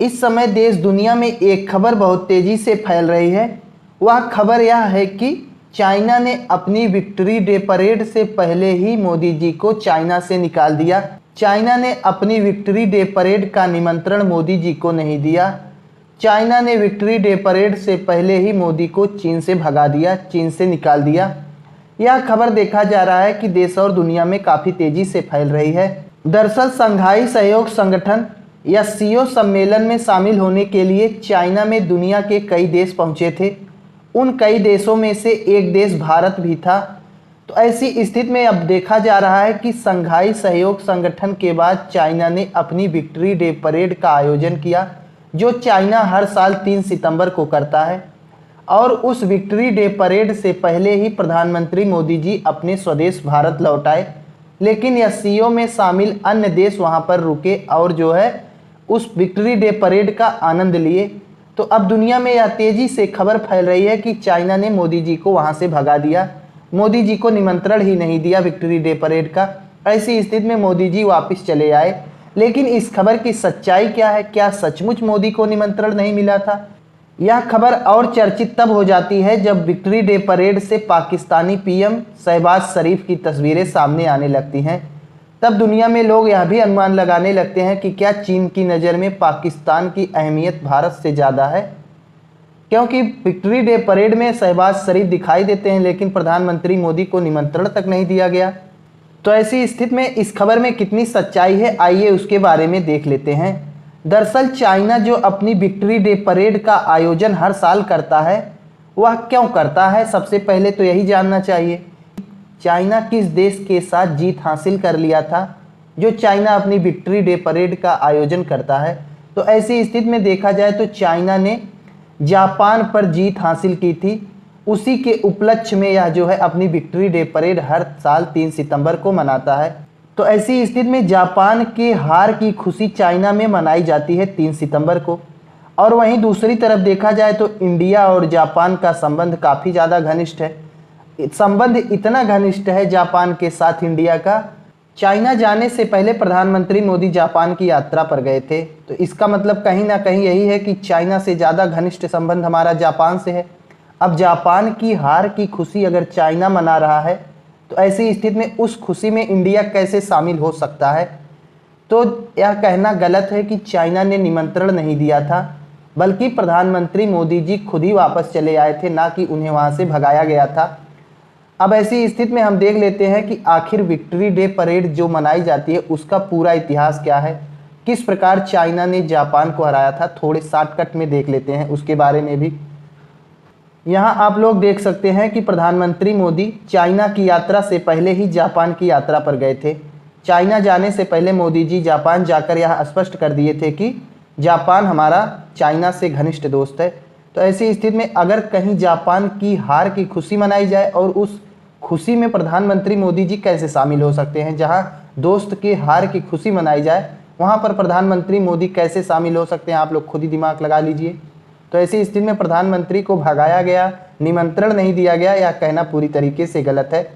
इस समय देश दुनिया में एक खबर बहुत तेजी से फैल रही है। वह खबर यह है कि चाइना ने अपनी विक्ट्री डे परेड से पहले ही मोदी जी को चाइना से निकाल दिया। चाइना ने अपनी विक्ट्री डे परेड का निमंत्रण मोदी जी को नहीं दिया। चाइना ने विक्ट्री डे परेड से पहले ही मोदी को चीन से भगा दिया, चीन से निकाल दिया। यह खबर देखा जा रहा है कि देश और दुनिया में काफ़ी तेजी से फैल रही है। दरअसल संघाई सहयोग संगठन या सीओ सम्मेलन में शामिल होने के लिए चाइना में दुनिया के कई देश पहुंचे थे। उन कई देशों में से एक देश भारत भी था। तो ऐसी स्थिति में अब देखा जा रहा है कि संघाई सहयोग संगठन के बाद चाइना ने अपनी विक्ट्री डे परेड का आयोजन किया, जो चाइना हर साल 3 सितंबर को करता है। और उस विक्ट्री डे परेड से पहले ही प्रधानमंत्री मोदी जी अपने स्वदेश भारत लौट आए, लेकिन यह सीओ में शामिल अन्य देश वहां पर रुके और जो है उस विक्ट्री डे परेड का आनंद लिए। तो अब दुनिया में यह तेजी से खबर फैल रही है कि चाइना ने मोदी जी को वहां से भगा दिया, मोदी जी को निमंत्रण ही नहीं दिया विक्ट्री डे परेड का। ऐसी स्थिति में मोदी जी वापस चले आए। लेकिन इस खबर की सच्चाई क्या है? क्या सचमुच मोदी को निमंत्रण नहीं मिला था? यह खबर और चर्चित तब हो जाती है जब विक्ट्री डे परेड से पाकिस्तानी पीएम शहबाज शरीफ की तस्वीरें सामने आने लगती हैं। तब दुनिया में लोग यह भी अनुमान लगाने लगते हैं कि क्या चीन की नज़र में पाकिस्तान की अहमियत भारत से ज़्यादा है, क्योंकि विक्ट्री डे परेड में शहबाज शरीफ दिखाई देते हैं लेकिन प्रधानमंत्री मोदी को निमंत्रण तक नहीं दिया गया। तो ऐसी स्थिति में इस खबर में कितनी सच्चाई है, आइए उसके बारे में देख लेते हैं। दरअसल चाइना जो अपनी विक्ट्री डे परेड का आयोजन हर साल करता है, वह क्यों करता है? सबसे पहले तो यही जानना चाहिए। चाइना किस देश के साथ जीत हासिल कर लिया था जो चाइना अपनी विक्ट्री डे परेड का आयोजन करता है? तो ऐसी स्थिति में देखा जाए तो चाइना ने जापान पर जीत हासिल की थी। उसी के उपलक्ष्य में यह जो है अपनी विक्ट्री डे परेड हर साल 3 सितंबर को मनाता है। तो ऐसी स्थिति में जापान के हार की खुशी चाइना में मनाई जाती है 3 सितंबर को। और वहीं दूसरी तरफ देखा जाए तो इंडिया और जापान का संबंध काफ़ी ज़्यादा घनिष्ठ है। संबंध इतना घनिष्ठ है जापान के साथ इंडिया का, चाइना जाने से पहले प्रधानमंत्री मोदी जापान की यात्रा पर गए थे। तो इसका मतलब कहीं ना कहीं यही है कि चाइना से ज़्यादा घनिष्ठ संबंध हमारा जापान से है। अब जापान की हार की खुशी अगर चाइना मना रहा है तो ऐसी स्थिति में उस खुशी में इंडिया कैसे शामिल हो सकता है? तो यह कहना गलत है कि चाइना ने निमंत्रण नहीं दिया था, बल्कि प्रधानमंत्री मोदी जी खुद ही वापस चले आए थे, ना कि उन्हें वहाँ से भगाया गया था। अब ऐसी स्थिति में हम देख लेते हैं कि आखिर विक्ट्री डे परेड जो मनाई जाती है उसका पूरा इतिहास क्या है, किस प्रकार चाइना ने जापान को हराया था। थोड़े शॉर्टकट में देख लेते हैं उसके बारे में भी। यहाँ आप लोग देख सकते हैं कि प्रधानमंत्री मोदी चाइना की यात्रा से पहले ही जापान की यात्रा पर गए थे। चाइना जाने से पहले मोदी जी जापान जाकर यह स्पष्ट कर दिए थे कि जापान हमारा चाइना से घनिष्ठ दोस्त है। तो ऐसी स्थिति में अगर कहीं जापान की हार की खुशी मनाई जाए और उस खुशी में प्रधानमंत्री मोदी जी कैसे शामिल हो सकते हैं? जहां दोस्त की हार की खुशी मनाई जाए वहां पर प्रधानमंत्री मोदी कैसे शामिल हो सकते हैं? आप लोग खुद ही दिमाग लगा लीजिए। तो ऐसी स्थिति में प्रधानमंत्री को भगाया गया, निमंत्रण नहीं दिया गया, यह कहना पूरी तरीके से गलत है।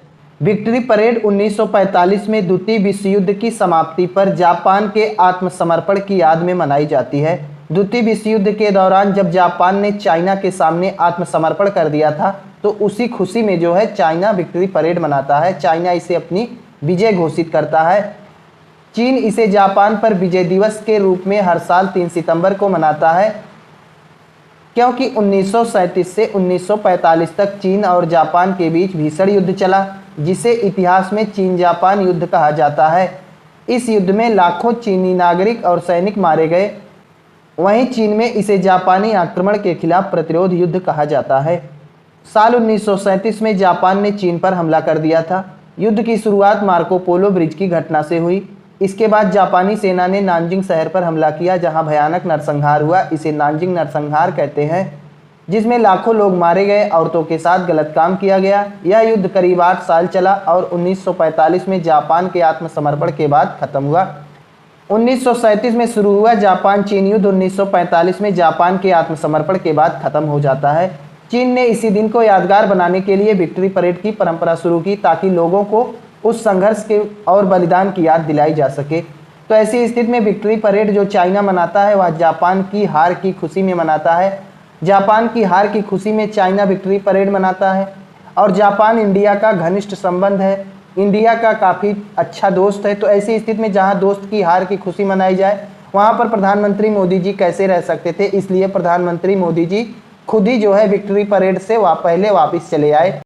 विक्ट्री परेड 1945 में द्वितीय विश्व युद्ध की समाप्ति पर जापान के आत्मसमर्पण की याद में मनाई जाती है। द्वितीय विश्व युद्ध के दौरान जब जापान ने चाइना के सामने आत्मसमर्पण कर दिया था तो उसी खुशी में जो है चाइना विक्ट्री परेड मनाता है। चाइना इसे अपनी विजय घोषित करता है। चीन इसे जापान पर विजय दिवस के रूप में हर साल 3 सितंबर को मनाता है, क्योंकि 1937 से 1945 तक चीन और जापान के बीच भीषण युद्ध चला, जिसे इतिहास में चीन जापान युद्ध कहा जाता है। इस युद्ध में लाखों चीनी नागरिक और सैनिक मारे गए। वहीं चीन में इसे जापानी आक्रमण के खिलाफ प्रतिरोध युद्ध कहा जाता है। साल 1937 में जापान ने चीन पर हमला कर दिया था। युद्ध की शुरुआत मार्को पोलो ब्रिज की घटना से हुई। इसके बाद जापानी सेना ने नानजिंग शहर पर हमला किया, जहां भयानक नरसंहार हुआ। इसे नानजिंग नरसंहार कहते हैं, जिसमें लाखों लोग मारे गए, औरतों के साथ गलत काम किया गया। यह युद्ध करीब 8 साल चला और 1945 में जापान के आत्मसमर्पण के बाद खत्म हुआ। 1937 में शुरू हुआ जापान चीन युद्ध 1945 में जापान के आत्मसमर्पण के बाद खत्म हो जाता है। चीन ने इसी दिन को यादगार बनाने के लिए विक्ट्री परेड की परंपरा शुरू की, ताकि लोगों को उस संघर्ष के और बलिदान की याद दिलाई जा सके। तो ऐसी स्थिति में विक्ट्री परेड जो चाइना मनाता है वह जापान की हार की खुशी में मनाता है। जापान की हार की खुशी में चाइना विक्ट्री परेड मनाता है। और जापान इंडिया का घनिष्ठ संबंध है, इंडिया का काफ़ी अच्छा दोस्त है। तो ऐसी स्थिति में जहां दोस्त की हार की खुशी मनाई जाए वहां पर प्रधानमंत्री मोदी जी कैसे रह सकते थे, इसलिए प्रधानमंत्री मोदी जी खुद ही जो है विक्ट्री परेड से पहले वापस चले आए।